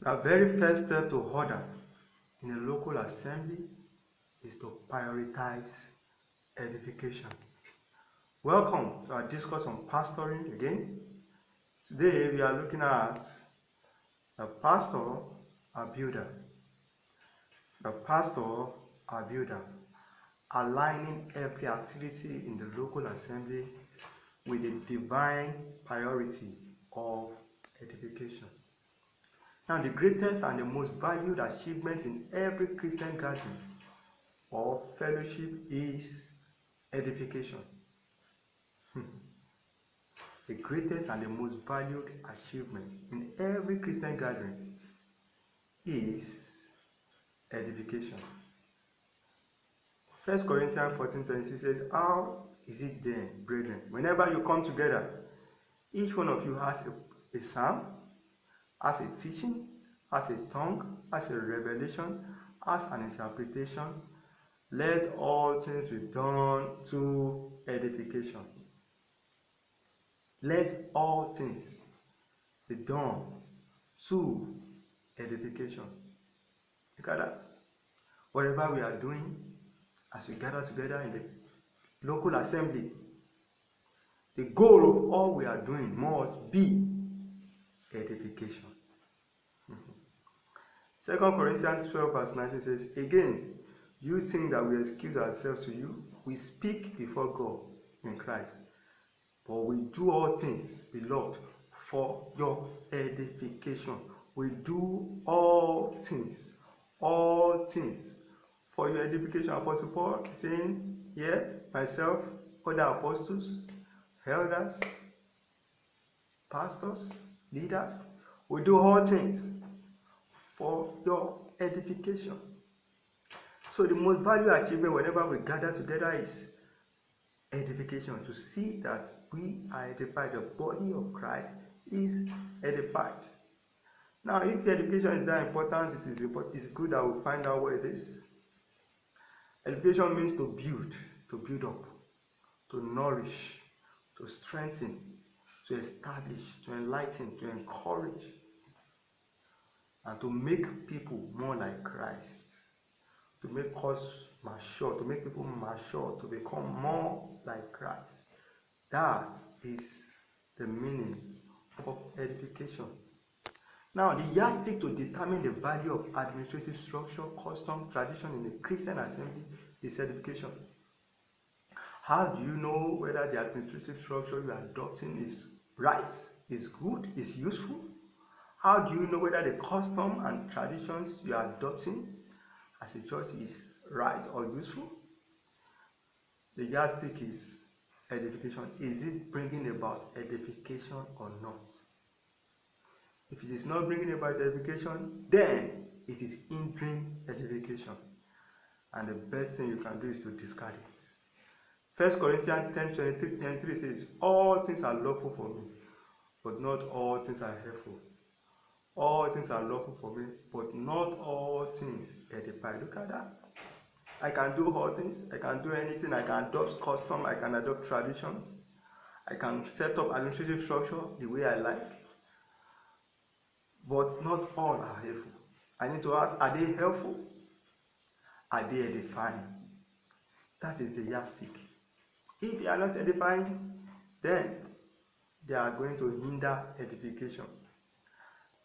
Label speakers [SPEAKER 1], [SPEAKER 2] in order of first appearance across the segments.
[SPEAKER 1] The very first step to order in a local assembly is to prioritize edification. Welcome to our discourse on pastoring again. Today we are looking at a pastor, a builder. The pastor, a builder, aligning every activity in the local assembly with the divine priority of edification. Now, the greatest and the most valued achievement in every Christian gathering or fellowship is edification. The greatest and the most valued achievement in every Christian gathering is edification. 1 Corinthians 14:26 says, "How is it then, brethren, whenever you come together, each one of you has a psalm, has a teaching, has a tongue, has a revelation, has an interpretation. Let all things be done to edification." Let all things be done to edification. Look at that. Whatever we are doing, as we gather together in the local assembly, the goal of all we are doing must be edification. 2 Corinthians 12 verse 19 says, "Again, you think that we excuse ourselves to you? We speak before God in Christ. But we do all things, beloved, for your edification." We do all things for your edification. Apostle Paul is saying, myself, other apostles, elders, pastors, leaders, we do all things for your edification. So the most valuable achievement whenever we gather together is edification, to see that we are edified, the body of Christ is edified. Now, if edification is that important, it is good that we find out what it is. Edification means to build up, to nourish, to strengthen, to establish, to enlighten, to encourage, and to make people more like Christ, to make us mature, to make people mature, to become more like Christ. That is the meaning of edification. Now, the yardstick to determine the value of administrative structure, custom, tradition in a Christian assembly is edification. How do you know whether the administrative structure you are adopting is right, is good, is useful? How do you know whether the custom and traditions you are adopting as a church is right or useful? The yardstick is edification. Is it bringing about edification or not? If it is not bringing about edification, then it is hindering edification. And the best thing you can do is to discard it. 1 Corinthians 10:23 says, "All things are lawful for me, but not all things are helpful. All things are lawful for me, but not all things edify." Look at that. I can do all things. I can do anything. I can adopt custom. I can adopt traditions. I can set up administrative structure the way I like. But not all are helpful. I need to ask, are they helpful? Are they edifying? That is the yardstick. If they are not edifying, then they are going to hinder edification.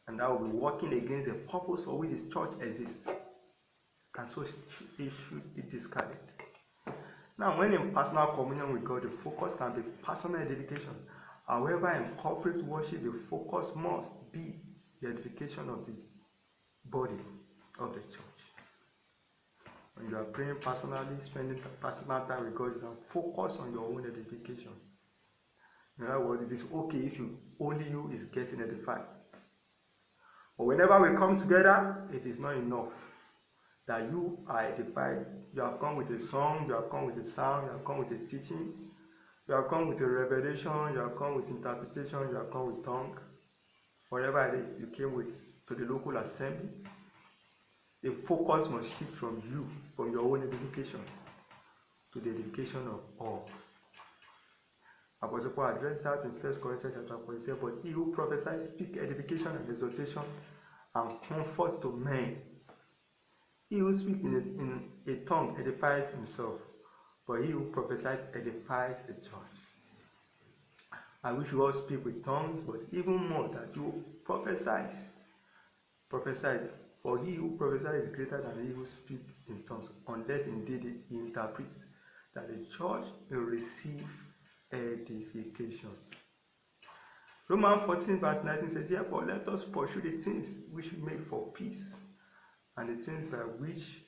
[SPEAKER 1] And that will be working against the purpose for which this church exists. And so it should be discarded. Now, when in personal communion with God, the focus can be personal edification. However, in corporate worship, the focus must be the edification of the body of the church. When you are praying personally, spending personal time with God, you can focus on your own edification. In other words, it is okay if only you is getting edified. But whenever we come together, it is not enough that you are edified. You have come with a song, you have come with a sound, you have come with a teaching, you have come with a revelation, you have come with interpretation, you have come with tongue. Whatever it is you came with to the local assembly, the focus must shift from you, from your own edification, to the edification of all. Apostle Paul addressed that in 1 Corinthians chapter 4. He said, "But he who prophesies speak edification and exhortation and comfort to men. He who speaks in a tongue edifies himself, but he who prophesies edifies the church. I wish you all speak with tongues, but even more that you prophesy. Prophesy, for he who prophesies is greater than he who speaks in tongues, unless indeed he interprets, that the church will receive edification. Romans 14 verse 19 says, therefore let us pursue the things which make for peace, and the things by which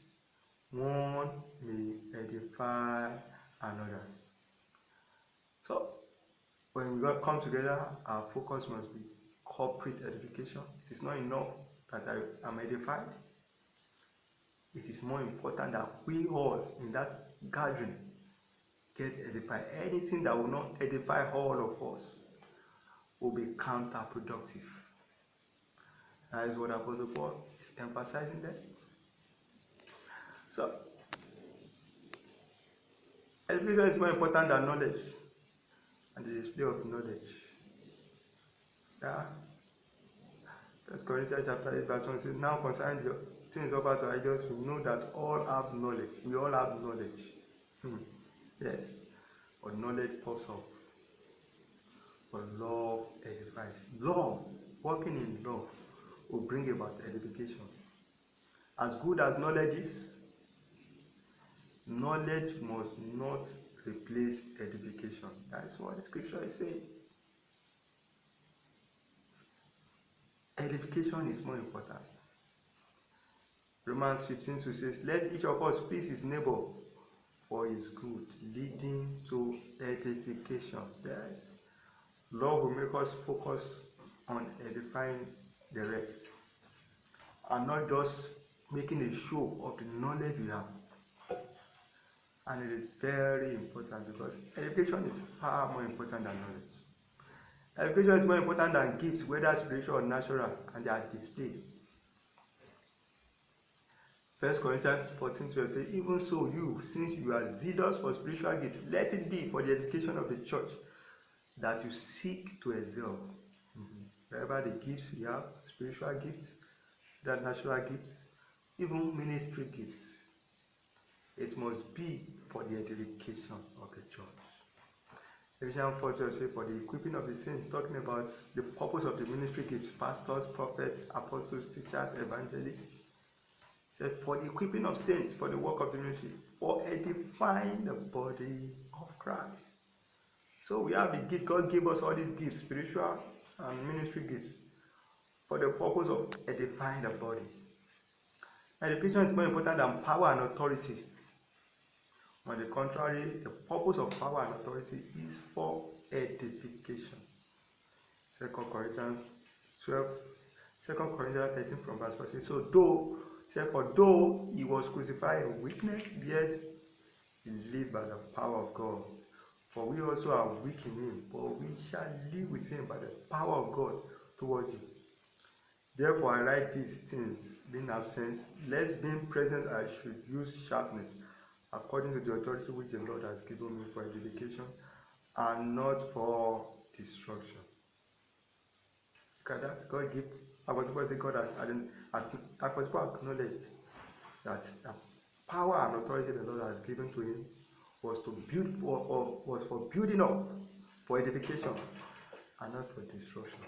[SPEAKER 1] one may edify another. So, when we come together, our focus must be corporate edification. It is not enough that I am edified. It is more important that we all in that gathering get edified. Anything that will not edify all of us will be counterproductive. That is what Apostle Paul is emphasizing there. So, edification is more important than knowledge and the display of knowledge. Yeah. 1 Corinthians chapter 8 verse 1 says, now concerning the things offered to idols, we know that all have knowledge. We all have knowledge. Yes. But knowledge puffs up. But love edifies. Love, walking in love, will bring about edification. As good as knowledge is, knowledge must not replace edification. That's what the scripture is saying. Edification is more important. Romans 15:2 says, let each of us please his neighbor for his good, leading to edification. Yes. Love will make us focus on edifying the rest, and not just making a show of the knowledge we have. And it is very important because education is far more important than knowledge. Education is more important than gifts, whether spiritual or natural, and they are displayed. 1 Corinthians 14:12 says, even so you, since you are zealous for spiritual gifts, let it be for the education of the church that you seek to excel. Wherever the gifts you have, spiritual gifts, that natural gifts, even ministry gifts, it must be for the edification of the church. Ephesians 4:12 says, for the equipping of the saints, talking about the purpose of the ministry gifts, pastors, prophets, apostles, teachers, evangelists. It said, for the equipping of saints, for the work of the ministry, for edifying the body of Christ. So we have the gift. God gave us all these gifts, spiritual and ministry gifts, for the purpose of edifying the body. Education is more important than power and authority. On the contrary, the purpose of power and authority is for edification. 2 Corinthians 13 from verse 4 says, for though he was crucified in weakness, yet he lived by the power of God. For we also are weak in him, but we shall live with him by the power of God towards you. Therefore I write these things, being absent, lest being present I should use sharpness, according to the authority which the Lord has given me for edification, and not for destruction. Okay, that God give. Apostle Paul acknowledged that the power and authority the Lord has given to him was for building up, for edification, and not for destruction.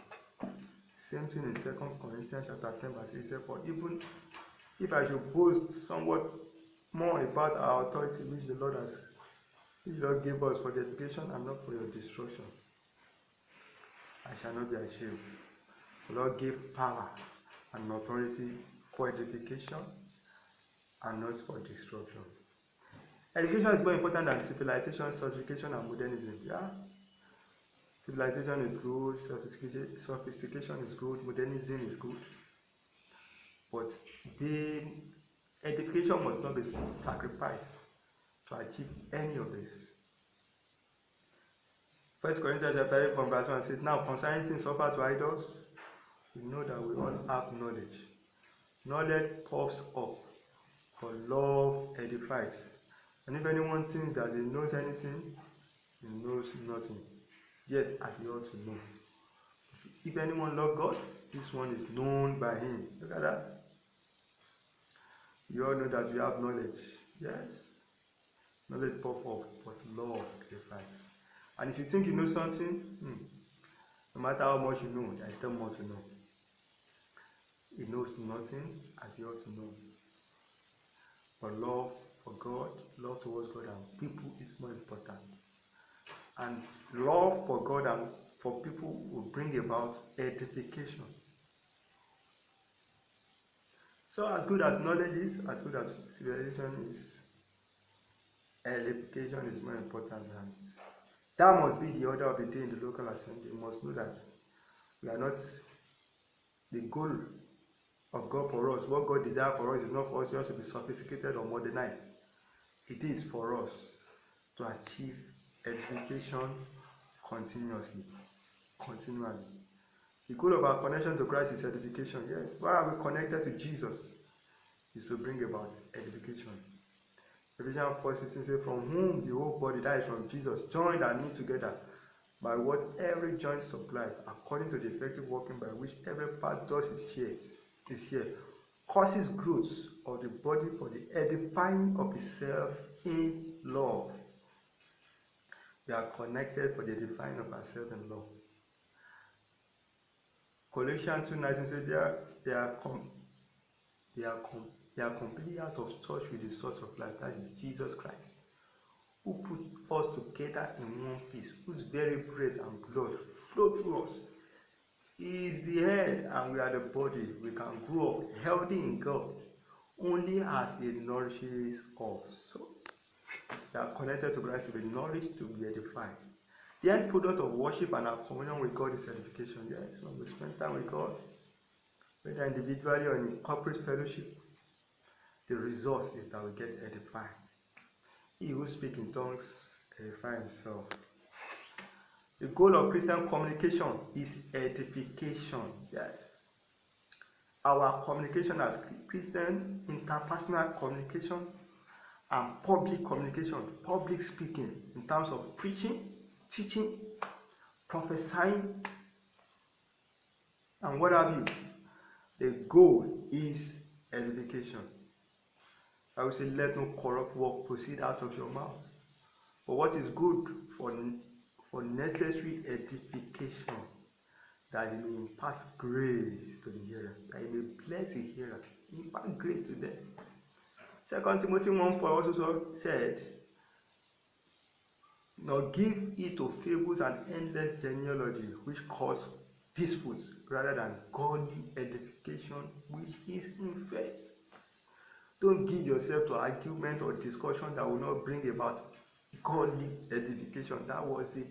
[SPEAKER 1] Same thing in 2 Corinthians chapter 10 verse 8 says, for even if I should boast somewhat more about our authority which the Lord gave us for the edification and not for your destruction, I shall not be ashamed. The Lord gave power and authority for edification and not for destruction. Education is more important than civilization, sophistication, and modernism. Yeah? Civilization is good, sophistication is good, modernism is good. But the edification must not be sacrificed to achieve any of this. 1 Corinthians chapter 8 from verse 1 says, now concerning things offered to idols, we know that we all have knowledge. Knowledge puffs up, but love edifies. And if anyone thinks that he knows anything, he knows nothing, yet as he ought to know. If anyone loves God, this one is known by him. Look at that. You all know that you have knowledge. Yes. Knowledge puff up, but love edifies. And if you think you know something, no matter how much you know, there is still more to know. He knows nothing as he ought to know. But love for God, love towards God and people is more important. And love for God and for people will bring about edification. So as good as knowledge is, as good as civilization is, edification is more important than it. That must be the order of the day in the local assembly. You must know that we are not the goal of God for us. What God desires for us is not for us just to be sophisticated or modernized. It is for us to achieve edification continually. The goal of our connection to Christ is edification. Yes. Why are we connected to Jesus? Is to bring about edification. Ephesians 4:16 says, from whom the whole body, that is from Jesus, joined and knit together by what every joint supplies, according to the effective working by which every part does its share, causes growth of the body for the edifying of itself in love. We are connected for the edifying of ourselves in love. Colossians 2:19 says they are completely out of touch with the source of life, that is Jesus Christ, who put us together in one piece, whose very breath and blood flow through us. He is the head and we are the body. We can grow up healthy in God only as He nourishes us. So we are connected to Christ to be nourished, to be edified. The end product of worship and our communion with God is edification. Yes, when we spend time with God, whether individually or in corporate fellowship, the result is that we get edified. He who speaks in tongues edifies himself. The goal of Christian communication is edification. Yes. Our communication as Christian, interpersonal communication and public communication, public speaking in terms of preaching, teaching, prophesying, and what have you. The goal is edification. I will say, let no corrupt word proceed out of your mouth, but what is good for necessary edification, that He may impart grace to the hearer, that He may bless the hearer, impart grace to them. 2 Timothy 1:4 also said, nor give heed to fables and endless genealogy, which cause disputes, rather than godly edification, which is in faith. Don't give yourself to argument or discussion that will not bring about godly edification. That was the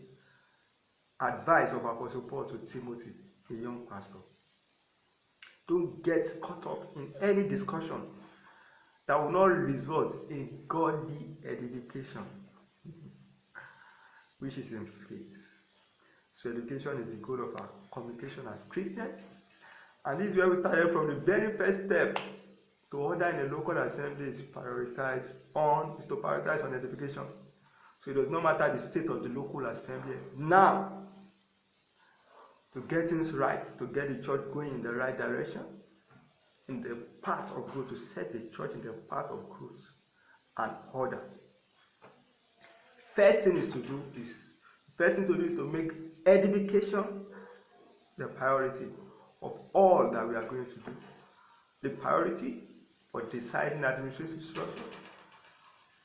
[SPEAKER 1] advice of Apostle Paul to Timothy, a young pastor. Don't get caught up in any discussion that will not result in godly edification, which is in faith. So education is the goal of our communication as Christians. And this is where we started from. The very first step to order in a local assembly is to prioritize on edification. So it does not matter the state of the local assembly. Now, to get things right, to get the church going in the right direction, in the path of growth, to set the church in the path of growth and order. First thing is to make edification the priority of all that we are going to do. The priority for deciding administrative structure,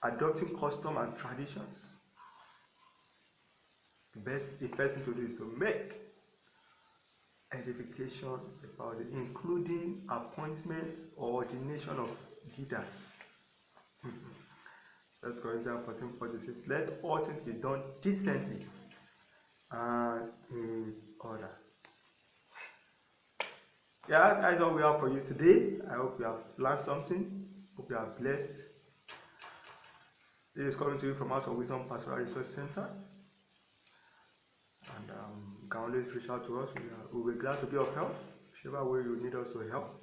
[SPEAKER 1] adopting custom and traditions. The first thing to do is to make edification about it, including appointment or ordination of leaders. 1 Corinthians 14:46. Let all things be done decently and in order. Yeah, that's all we have for you today. I hope you have learned something. Hope you are blessed. This is coming to you from House of Wisdom Pastoral Resource Center. And you can always reach out to us. We'll be glad to be of help, whichever way you need us to help.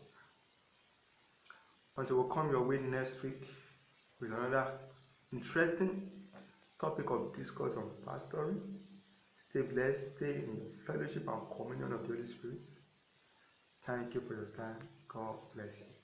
[SPEAKER 1] And so we'll come your way next week with another interesting topic of discourse on pastoring. Stay blessed, stay in the fellowship and communion of the Holy Spirit. Thank you for your time. God bless you.